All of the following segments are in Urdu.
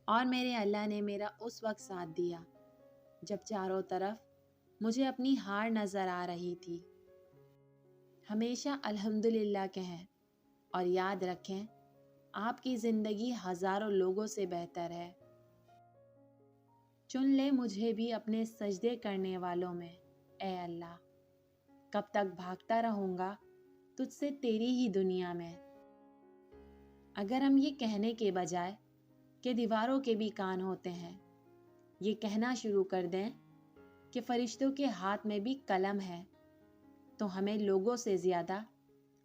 اور میرے اللہ نے میرا اس وقت ساتھ دیا جب چاروں طرف مجھے اپنی ہار نظر آ رہی تھی۔ ہمیشہ الحمدللہ کہیں اور یاد رکھیں آپ کی زندگی ہزاروں لوگوں سے بہتر ہے۔ چن لے مجھے بھی اپنے سجدے کرنے والوں میں، اے اللہ۔ کب تک بھاگتا رہوں گا تجھ سے تیری ہی دنیا میں۔ اگر ہم یہ کہنے کے بجائے کہ دیواروں کے بھی کان ہوتے ہیں، یہ کہنا شروع کر دیں کہ فرشتوں کے ہاتھ میں بھی قلم ہے، تو ہمیں لوگوں سے زیادہ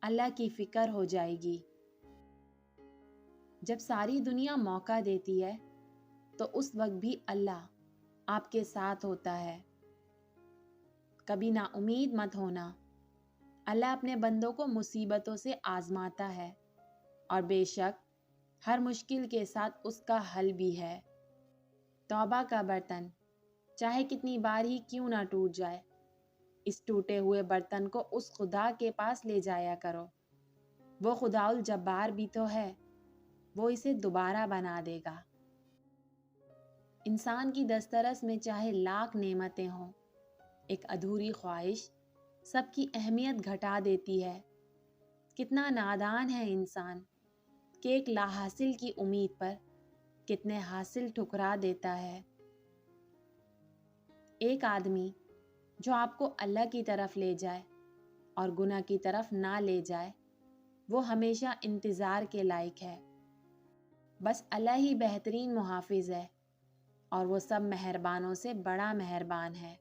اللہ کی فکر ہو جائے گی۔ جب ساری دنیا موقع دیتی ہے تو اس وقت بھی اللہ آپ کے ساتھ ہوتا ہے۔ کبھی نا امید مت ہونا، اللہ اپنے بندوں کو مصیبتوں سے آزماتا ہے، اور بے شک ہر مشکل کے ساتھ اس کا حل بھی ہے۔ توبہ کا برتن چاہے کتنی بار ہی کیوں نہ ٹوٹ جائے، اس ٹوٹے ہوئے برتن کو اس خدا کے پاس لے جایا کرو۔ وہ خدا الجبار بھی تو ہے، وہ اسے دوبارہ بنا دے گا۔ انسان کی دسترس میں چاہے لاکھ نعمتیں ہوں، ایک ادھوری خواہش سب کی اہمیت گھٹا دیتی ہے۔ کتنا نادان ہے انسان کہ ایک لا حاصل کی امید پر کتنے حاصل ٹھکرا دیتا ہے۔ ایک آدمی جو آپ کو اللہ کی طرف لے جائے اور گناہ کی طرف نہ لے جائے، وہ ہمیشہ انتظار کے لائق ہے۔ بس اللہ ہی بہترین محافظ ہے، اور وہ سب مہربانوں سے بڑا مہربان ہے۔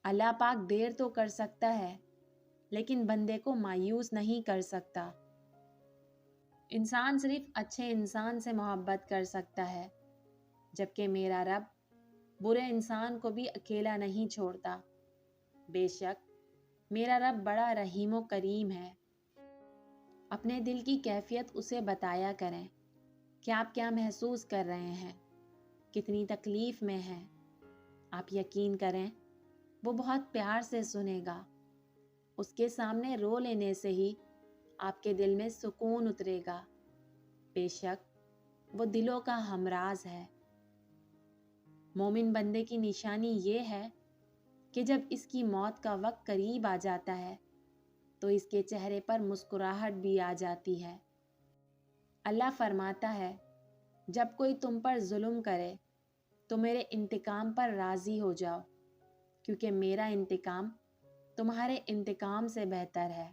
اللہ پاک دیر تو کر سکتا ہے، لیکن بندے کو مایوس نہیں کر سکتا۔ انسان صرف اچھے انسان سے محبت کر سکتا ہے، جبکہ میرا رب برے انسان کو بھی اکیلا نہیں چھوڑتا۔ بے شک میرا رب بڑا رحیم و کریم ہے۔ اپنے دل کی کیفیت اسے بتایا کریں کہ آپ کیا محسوس کر رہے ہیں، کتنی تکلیف میں ہیں۔ آپ یقین کریں وہ بہت پیار سے سنے گا۔ اس کے سامنے رو لینے سے ہی آپ کے دل میں سکون اترے گا۔ بے شک وہ دلوں کا ہمراز ہے۔ مومن بندے کی نشانی یہ ہے کہ جب اس کی موت کا وقت قریب آ جاتا ہے تو اس کے چہرے پر مسکراہٹ بھی آ جاتی ہے۔ اللہ فرماتا ہے، جب کوئی تم پر ظلم کرے تو میرے انتقام پر راضی ہو جاؤ، کیونکہ میرا انتقام تمہارے انتقام سے بہتر ہے۔